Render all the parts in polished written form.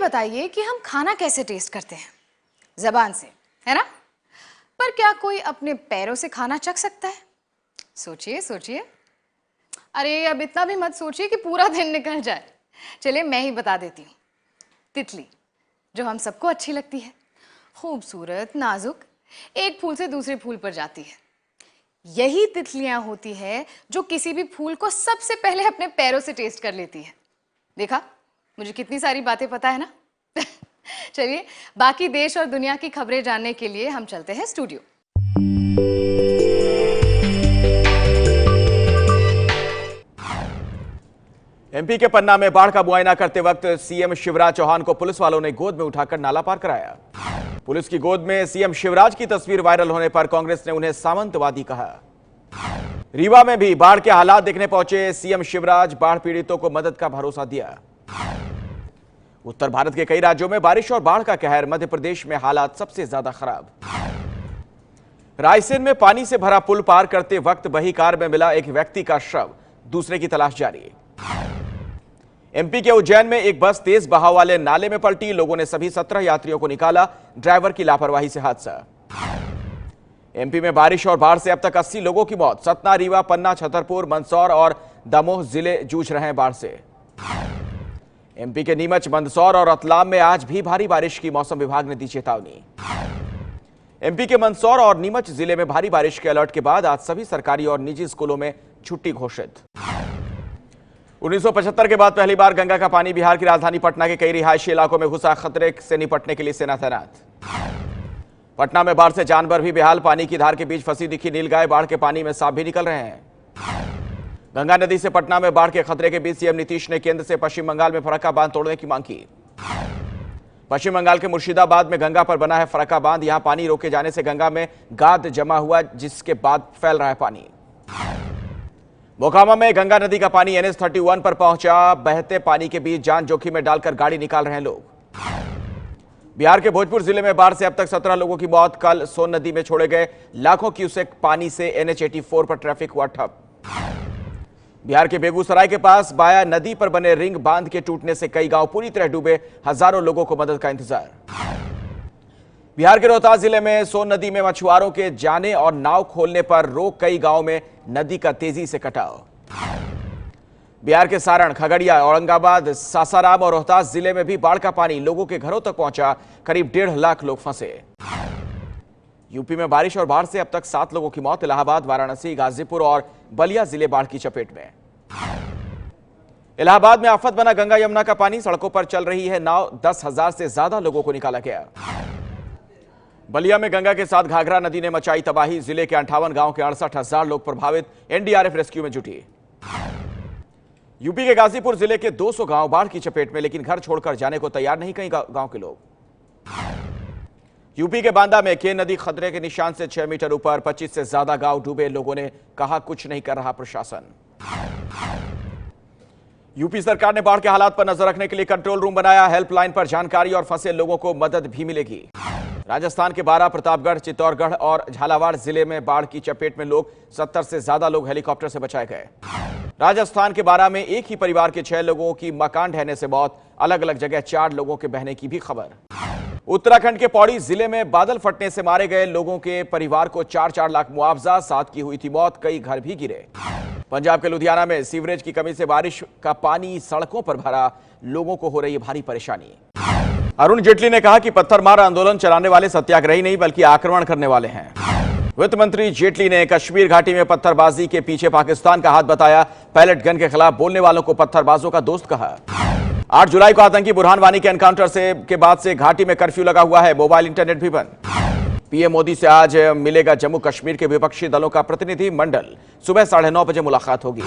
बताइए कि हम खाना कैसे टेस्ट करते हैं? जबान से, है ना? पर क्या कोई अपने पैरों से खाना चख सकता है? सोचिए सोचिए। अरे अब इतना भी मत सोचिए कि पूरा दिन निकल जाए। चलिए मैं ही बता देती हूँ। तितली, जो हम सबको अच्छी लगती है, खूबसूरत, नाजुक, एक फूल से दूसरे फूल पर जाती है। यही तितलियां होती है जो किसी भी फूल को सबसे पहले अपने पैरों से टेस्ट कर लेती है। देखा, मुझे कितनी सारी बातें पता है ना। चलिए बाकी देश और दुनिया की खबरें जानने के लिए हम चलते हैं स्टूडियो। एमपी के पन्ना में बाढ़ का मुआयना करते वक्त सीएम शिवराज चौहान को पुलिस वालों ने गोद में उठाकर नाला पार कराया। पुलिस की गोद में सीएम शिवराज की तस्वीर वायरल होने पर कांग्रेस ने उन्हें सामंतवादी कहा। रीवा में भी बाढ़ के हालात देखने पहुंचे सीएम शिवराज, बाढ़ पीड़ितों को मदद का भरोसा दिया। उत्तर भारत के कई राज्यों में बारिश और बाढ़ का कहर, मध्य प्रदेश में हालात सबसे ज्यादा खराब। रायसेन में पानी से भरा पुल पार करते वक्त वही कार में मिला एक व्यक्ति का शव, दूसरे की तलाश जारी। एमपी के उज्जैन में एक बस तेज बहाव वाले नाले में पलटी, लोगों ने सभी 17 यात्रियों को निकाला, ड्राइवर की लापरवाही से हादसा। एमपी में बारिश और बाढ़ से अब तक 80 लोगों की मौत, सतना, रीवा, पन्ना, छतरपुर, मंदसौर और दमोह जिले जूझ रहे हैं बाढ़ से। एमपी के नीमच, मंदसौर और रतलाम में आज भी भारी बारिश की मौसम विभाग ने दी चेतावनी। एमपी के मंदसौर और नीमच जिले में भारी बारिश के अलर्ट के बाद आज सभी सरकारी और निजी स्कूलों में छुट्टी घोषित। 1975 के बाद पहली बार गंगा का पानी बिहार की राजधानी पटना के कई रिहायशी इलाकों में घुसा, खतरे से निपटने के लिए सेना तैनात। पटना में बाढ़ से जानवर भी बेहाल, पानी की धार के बीच फंसी दिखी नीलगाय, बाढ़ के पानी में सांप भी निकल रहे हैं। गंगा नदी से पटना में बाढ़ के खतरे के बीच सीएम नीतीश ने केंद्र से पश्चिम बंगाल में फरक्का बांध तोड़ने की मांग की। पश्चिम बंगाल के मुर्शिदाबाद में गंगा पर बना है फरक्का बांध, यहां पानी रोके जाने से गंगा में गाद जमा हुआ, जिसके बाद फैल रहा है पानी। मोकामा में गंगा नदी का पानी NH 31 पर पहुंचा, बहते पानी के बीच जान जोखिम में डालकर गाड़ी निकाल रहे हैं लोग। बिहार के भोजपुर जिले में बाढ़ से अब तक 17 लोगों की मौत, कल सोन नदी में छोड़े गए लाखों क्यूसेक पानी से NH 84 पर ट्रैफिक हुआ ठप। बिहार के बेगूसराय के पास बाया नदी पर बने रिंग बांध के टूटने से कई गांव पूरी तरह डूबे, हजारों लोगों को मदद का इंतजार। बिहार के रोहतास जिले में सोन नदी में मछुआरों के जाने और नाव खोलने पर रोक, कई गांव में नदी का तेजी से कटाव। बिहार के सारण, खगड़िया, औरंगाबाद, सासाराम और रोहतास जिले में भी बाढ़ का पानी लोगों के घरों तक पहुंचा, करीब 1.5 लाख लोग फंसे। यूपी में बारिश और बाढ़ से अब तक 7 लोगों की मौत, इलाहाबाद, वाराणसी, गाजीपुर और बलिया जिले बाढ़ की चपेट में। इलाहाबाद में आफत बना गंगा यमुना का पानी, सड़कों पर चल रही है नाव, 10,000 से ज्यादा लोगों को निकाला गया। बलिया में गंगा के साथ घाघरा नदी ने मचाई तबाही, जिले के 58 गांव के 68,000 लोग प्रभावित, एनडीआरएफ रेस्क्यू में जुटी। यूपी के गाजीपुर जिले के 200 गांव बाढ़ की चपेट में, लेकिन घर छोड़कर जाने को तैयार नहीं कई गांव के लोग। यूपी के बांदा में केन नदी खतरे के निशान से 6 मीटर ऊपर, 25 से ज्यादा गांव डूबे, लोगों ने कहा कुछ नहीं कर रहा प्रशासन। यूपी सरकार ने बाढ़ के हालात पर नजर रखने के लिए कंट्रोल रूम बनाया, हेल्पलाइन पर जानकारी और फंसे लोगों को मदद भी मिलेगी। राजस्थान के 12, प्रतापगढ़, चित्तौड़गढ़ और झालावाड़ जिले में बाढ़ की चपेट में लोग, 70 से ज्यादा लोग हेलीकॉप्टर से बचाए गए। राजस्थान के 12 में एक ही परिवार के 6 लोगों की मकान ढहने से मौत, अलग अलग जगह 4 लोगों के बहने की भी खबर। उत्तराखंड के पौड़ी जिले में बादल फटने से मारे गए लोगों के परिवार को 4-4 लाख मुआवजा, 7 की हुई थी मौत, कई घर भी गिरे। पंजाब के लुधियाना में सीवरेज की कमी से बारिश का पानी सड़कों पर भरा, लोगों को हो रही है भारी परेशानी। अरुण जेटली ने कहा कि पत्थरमार आंदोलन चलाने वाले सत्याग्रही नहीं बल्कि आक्रमण करने वाले हैं। वित्त मंत्री जेटली ने कश्मीर घाटी में पत्थरबाजी के पीछे पाकिस्तान का हाथ बताया, पैलेट गन के खिलाफ बोलने वालों को पत्थरबाजों का दोस्त कहा। 8 जुलाई को आतंकी बुरहान वानी के एनकाउंटर के बाद से घाटी में कर्फ्यू लगा हुआ है, मोबाइल इंटरनेट भी बंद। पीएम मोदी से आज मिलेगा जम्मू कश्मीर के विपक्षी दलों का प्रतिनिधि मंडल, सुबह 9:30 बजे मुलाकात होगी।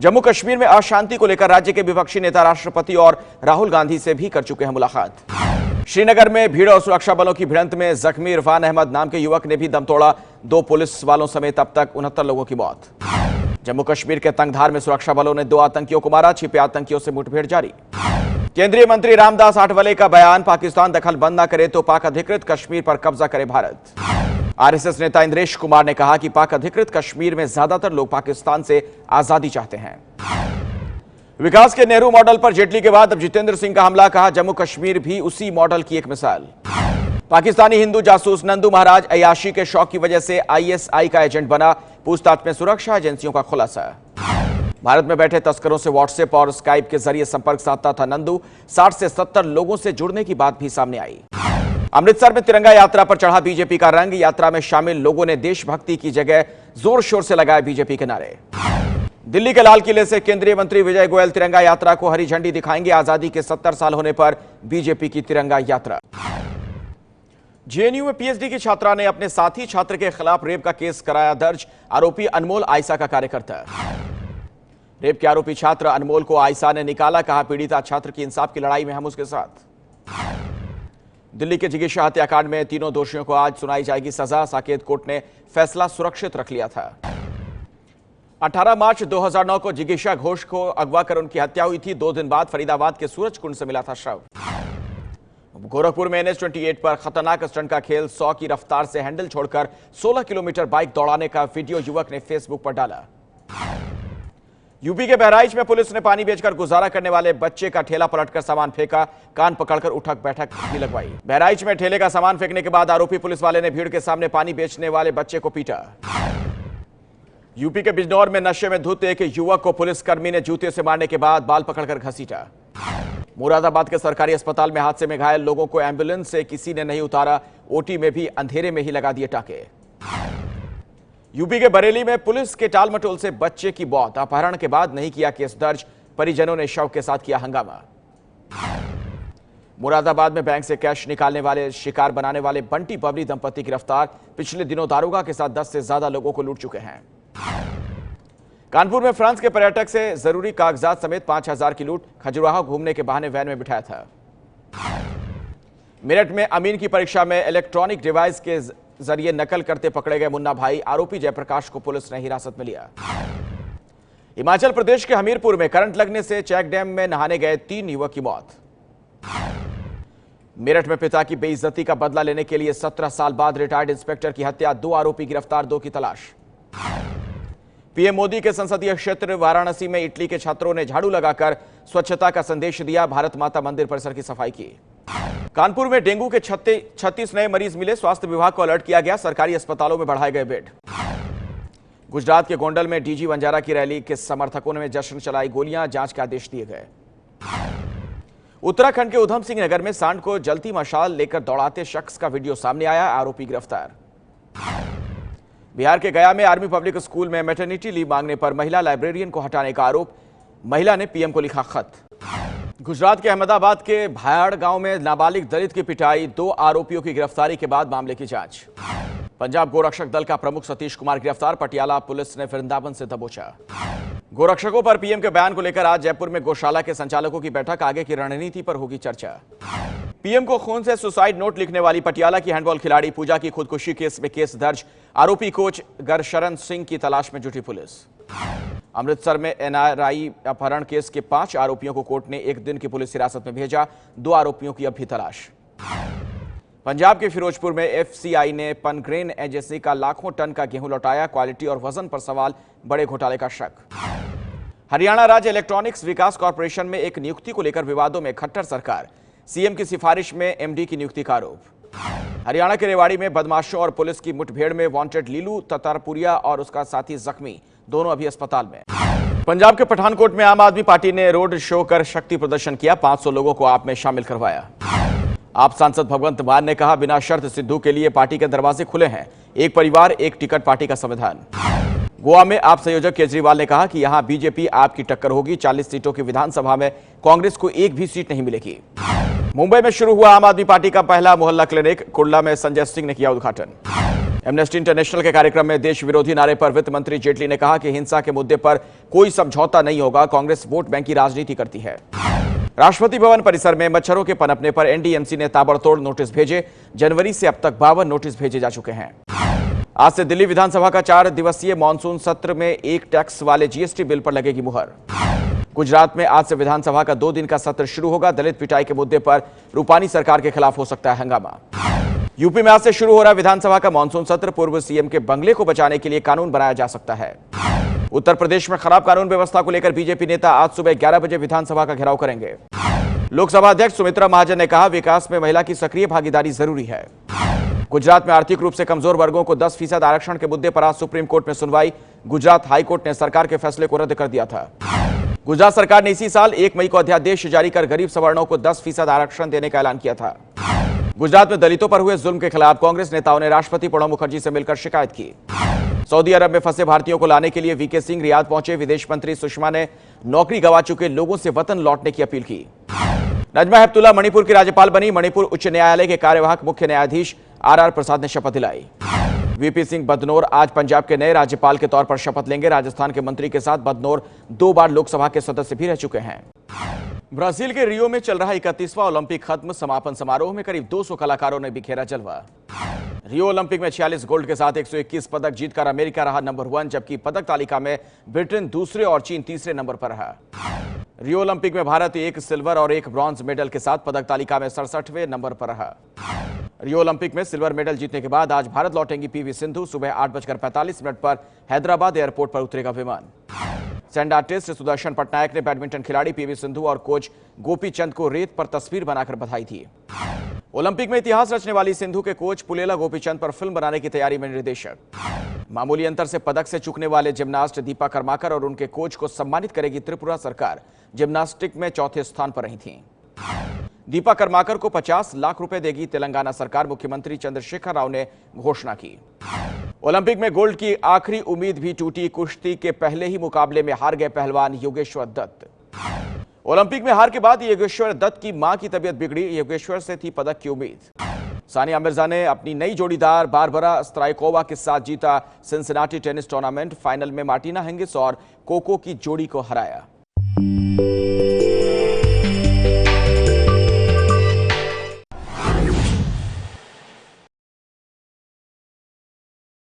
जम्मू कश्मीर में अशांति को लेकर राज्य के विपक्षी नेता राष्ट्रपति और राहुल गांधी से भी कर चुके हैं मुलाकात। श्रीनगर में भीड़ और सुरक्षा बलों की भिड़ंत में जख्मी इरफान अहमद नाम के युवक ने भी दम तोड़ा, 2 पुलिस वालों समेत अब तक 69 लोगों की मौत। जम्मू कश्मीर के तंगधार में सुरक्षा बलों ने 2 आतंकियों को मारा, छिपे आतंकियों से मुठभेड़ जारी। केंद्रीय मंत्री रामदास आठवले का बयान, पाकिस्तान दखल बंद न करे तो पाक अधिकृत कश्मीर पर कब्जा करे भारत। आरएसएस नेता इंद्रेश कुमार ने कहा कि पाक अधिकृत कश्मीर में ज्यादातर लोग पाकिस्तान से आजादी चाहते हैं। विकास के नेहरू मॉडल पर जेटली के बाद अब जितेंद्र सिंह का हमला, कहा जम्मू कश्मीर भी उसी मॉडल की एक मिसाल। पाकिस्तानी हिंदू जासूस नंदू महाराज अय्याशी के शौक की वजह से आईएसआई का एजेंट बना, पूछताछ में सुरक्षा एजेंसियों का खुलासा। भारत में बैठे तस्करों से व्हाट्सएप और स्काइप के जरिए संपर्क साधता था नंदू, 60 से 70 लोगों से जुड़ने की बात भी सामने आई। अमृतसर में तिरंगा यात्रा पर चढ़ा बीजेपी का रंग, यात्रा में शामिल लोगों ने देशभक्ति की जगह जोर शोर से लगाए बीजेपी के नारे। दिल्ली के लाल किले से केंद्रीय मंत्री विजय गोयल तिरंगा यात्रा को हरी झंडी दिखाएंगे, आजादी के 70 साल होने पर बीजेपी की तिरंगा यात्रा। जेएनयू में पीएचडी की छात्रा ने अपने साथी छात्र के खिलाफ रेप का केस कराया दर्ज, आरोपी अनमोल आयसा का कार्यकर्ता। रेप के आरोपी छात्र अनमोल को आयसा ने निकाला, कहा पीड़िता छात्र की इंसाफ की लड़ाई में हम उसके साथ। दिल्ली के जिगीशा हत्याकांड में तीनों दोषियों को आज सुनाई जाएगी सजा, साकेत कोर्ट ने फैसला सुरक्षित रख लिया था। 18 मार्च 2009 को जिगीशा घोष को अगवा कर उनकी हत्या हुई थी। 2 दिन बाद फरीदाबाद के सूरज कुंड से मिला था शव। गोरखपुर में NH-28 पर खतरनाक स्टंट का खेल, 100 की रफ्तार से हैंडल छोड़कर 16 किलोमीटर बाइक दौड़ाने का वीडियो युवक ने फेसबुक पर डाला। यूपी के बहराइच में पुलिस ने पानी बेचकर गुजारा करने वाले बच्चे का ठेला पलटकर सामान फेंका, कान पकड़कर उठक बैठक भी लगवाई। बहराइच में ठेले का सामान फेंकने के बाद आरोपी पुलिस वाले ने भीड़ के सामने पानी बेचने वाले बच्चे को पीटा। यूपी के बिजनौर में नशे में धुत एक युवक को पुलिसकर्मी ने जूते से मारने के बाद बाल पकड़कर घसीटा। मुरादाबाद के सरकारी अस्पताल में हादसे में घायल लोगों को एम्बुलेंस से किसी ने नहीं उतारा, ओटी में भी अंधेरे में ही लगा दिए टाके। यूपी के बरेली में पुलिस के टालमटोल से बच्चे की मौत, अपहरण के बाद नहीं किया केस दर्ज, परिजनों ने शव के साथ किया हंगामा। मुरादाबाद में बैंक से कैश निकालने वाले शिकार बनाने वाले बंटी बबली दंपति गिरफ्तार, पिछले दिनों दारोगा के साथ 10 से ज्यादा लोगों को लूट चुके हैं। कानपुर में फ्रांस के पर्यटक से जरूरी कागजात समेत 5000 की लूट, खजुराहो घूमने के बहाने वैन में बिठाया था। मेरठ में अमीन की परीक्षा में इलेक्ट्रॉनिक डिवाइस के जरिए नकल करते पकड़े गए मुन्ना भाई, आरोपी जयप्रकाश को पुलिस ने हिरासत में लिया। हिमाचल प्रदेश के हमीरपुर में करंट लगने से चेक डैम में नहाने गए 3 युवक की मौत। मेरठ में पिता की बेइज्जती का बदला लेने के लिए 17 साल बाद रिटायर्ड इंस्पेक्टर की हत्या, 2 आरोपी गिरफ्तार, 2 की तलाश। पीएम मोदी के संसदीय क्षेत्र वाराणसी में इटली के छात्रों ने झाड़ू लगाकर स्वच्छता का संदेश दिया, भारत माता मंदिर परिसर की सफाई की। कानपुर में डेंगू के 36 नए मरीज मिले, स्वास्थ्य विभाग को अलर्ट किया गया, सरकारी अस्पतालों में बढ़ाए गए बेड। गुजरात के गोंडल में डीजी वंजारा की रैली के समर्थकों ने जश्न चलाई, गोलियां, जांच के आदेश दिए गए। उत्तराखंड के उधम सिंह नगर में सांड को जलती मशाल लेकर दौड़ाते शख्स का वीडियो सामने आया, आरोपी गिरफ्तार। बिहार के गया में आर्मी पब्लिक स्कूल में मैटरनिटी लीव मांगने पर महिला लाइब्रेरियन को हटाने का आरोप, महिला ने पीएम को लिखा खत। गुजरात के अहमदाबाद के भायाड़ गांव में नाबालिग दलित की पिटाई, 2 आरोपियों की गिरफ्तारी के बाद मामले की जांच। पंजाब गोरक्षक दल का प्रमुख सतीश कुमार गिरफ्तार, पटियाला पुलिस ने वृंदावन से दबोचा। गोरक्षकों पर पीएम के बयान को लेकर आज जयपुर में गौशाला के संचालकों की बैठक, आगे की रणनीति पर होगी चर्चा। पीएम को खून से सुसाइड नोट लिखने वाली पटियाला की हैंडबॉल खिलाड़ी पूजा की खुदकुशी केस में केस दर्ज, आरोपी कोच गरशरण सिंह की तलाश में जुटी पुलिस। अमृतसर में एनआरआई अपहरण केस के 5 आरोपियों को कोर्ट ने 1 दिन की पुलिस हिरासत में भेजा, 2 आरोपियों की अब भी तलाश। पंजाब के फिरोजपुर में एफसीआई ने पनग्रेन एजेंसी का लाखों टन का गेहूं लौटाया, क्वालिटी और वजन पर सवाल, बड़े घोटाले का शक। हरियाणा राज्य इलेक्ट्रॉनिक्स विकास कॉर्पोरेशन में एक नियुक्ति को लेकर विवादों में खट्टर सरकार, सीएम की सिफारिश में एमडी की नियुक्ति का आरोप। हरियाणा के रेवाड़ी में बदमाशों और पुलिस की मुठभेड़ में वांटेड लीलू ततारपुरिया और उसका साथी जख्मी, दोनों अभी अस्पताल में। पंजाब के पठानकोट में आम आदमी पार्टी ने रोड शो कर शक्ति प्रदर्शन किया, 500 लोगों को आप में शामिल करवाया। आप सांसद भगवंत मान ने कहा, बिना शर्त सिद्धू के लिए पार्टी के दरवाजे खुले हैं, एक परिवार एक टिकट पार्टी का संविधान। गोवा में आप संयोजक केजरीवाल ने कहा कि यहां बीजेपी आपकी टक्कर होगी, 40 सीटों की विधानसभा में कांग्रेस को एक भी सीट नहीं मिलेगी। मुंबई में शुरू हुआ आम आदमी पार्टी का पहला मोहल्ला क्लिनिक, कुर्ला में संजय सिंह ने किया उद्घाटन। एमनेस्टी इंटरनेशनल के कार्यक्रम में देश विरोधी नारे पर वित्त मंत्री जेटली ने कहा कि हिंसा के मुद्दे पर कोई समझौता नहीं होगा, कांग्रेस वोट बैंक की राजनीति करती है। राष्ट्रपति भवन परिसर में मच्छरों के पनपने पर एनडीएमसी ने ताबड़तोड़ नोटिस भेजे, जनवरी से अब तक 52 नोटिस भेजे जा चुके हैं। आज से दिल्ली विधानसभा का 4 दिवसीय मानसून सत्र में एक टैक्स वाले जीएसटी बिल पर लगेगी मुहर। गुजरात में आज से विधानसभा का 2 दिन का सत्र शुरू होगा, दलित पिटाई के मुद्दे पर रूपानी सरकार के खिलाफ हो सकता है हंगामा। यूपी में आज से शुरू हो रहा विधानसभा का मानसून सत्र, पूर्व सीएम के बंगले को बचाने के लिए कानून बनाया जा सकता है। उत्तर प्रदेश में खराब कानून व्यवस्था को लेकर बीजेपी नेता आज सुबह 11 बजे विधानसभा का घेराव करेंगे। लोकसभा अध्यक्ष सुमित्रा महाजन ने कहा, विकास में महिला की सक्रिय भागीदारी जरूरी है। गुजरात में आर्थिक रूप से कमजोर वर्गों को 10% आरक्षण के मुद्दे पर आज सुप्रीम कोर्ट में सुनवाई। गुजरात हाईकोर्ट ने सरकार के फैसले को रद्द कर दिया था। गुजरात सरकार ने इसी साल 1 मई को अध्यादेश जारी कर गरीब सवर्णों को 10% आरक्षण देने का ऐलान किया था। गुजरात में दलितों पर हुए जुल्म के खिलाफ कांग्रेस नेताओं ने राष्ट्रपति प्रणब मुखर्जी से मिलकर शिकायत की। सऊदी अरब में फंसे भारतीयों को लाने के लिए वीके सिंह रियाद पहुंचे। विदेश मंत्री सुषमा ने नौकरी गंवा चुके लोगों से वतन लौटने की अपील की। नजमा हेपतुल्ला मणिपुर की राज्यपाल बनी। मणिपुर उच्च न्यायालय के कार्यवाहक मुख्य न्यायाधीश आर प्रसाद ने शपथ दिलाई। वीपी सिंह बदनौर आज पंजाब के नए राज्यपाल के तौर पर शपथ लेंगे। राजस्थान के मंत्री के साथ बदनौर 2 बार लोकसभा के सदस्य भी रह चुके हैं। ब्राजील के रियो में चल रहा 31वां ओलंपिक खत्म। समापन समारोह में करीब 200 कलाकारों ने बिखेरा जलवा। रियो ओलंपिक में 46 गोल्ड के साथ 121 पदक जीतकर अमेरिका रहा नंबर 1, जबकि पदक तालिका में ब्रिटेन दूसरे और चीन तीसरे नंबर पर रहा। रियो ओलंपिक में भारत 1 सिल्वर और 1 ब्रॉन्ज मेडल के साथ पदक तालिका में 67वें नंबर पर रहा। रियो ओलंपिक में सिल्वर मेडल जीतने के बाद आज भारत लौटेंगी पीवी सिंधु। सुबह 8:45 पर हैदराबाद एयरपोर्ट पर उतरेगा विमान। सैंड आर्टिस्ट सुदर्शन पटनायक ने बैडमिंटन खिलाड़ी पीवी सिंधु और कोच गोपी चंद को रेत पर तस्वीर बनाकर बधाई दी। ओलंपिक में इतिहास रचने वाली सिंधु के कोच पुलेला गोपी चंद पर फिल्म बनाने की तैयारी में निर्देशक। मामूली अंतर से पदक से चूकने वाले जिम्नास्ट दीपा कर्माकर और उनके कोच को सम्मानित करेगी त्रिपुरा सरकार। जिम्नास्टिक में चौथे स्थान पर रही थीं। दीपा कर्माकर को 50 लाख रुपए देगी तेलंगाना सरकार। मुख्यमंत्री चंद्रशेखर राव ने घोषणा की। ओलंपिक में गोल्ड की आखिरी उम्मीद भी टूटी। कुश्ती के पहले ही मुकाबले में हार गए पहलवान योगेश्वर दत्त। ओलंपिक में हार के बाद योगेश्वर दत्त की मां की तबीयत बिगड़ी। योगेश्वर से थी पदक की उम्मीद। सानिया मिर्जा ने अपनी नई जोड़ीदार बारबरा स्त्राइकोवा के साथ जीता सिंसिनाटी टेनिस टूर्नामेंट। फाइनल में मार्टिना हिंगिस और कोको की जोड़ी को हराया।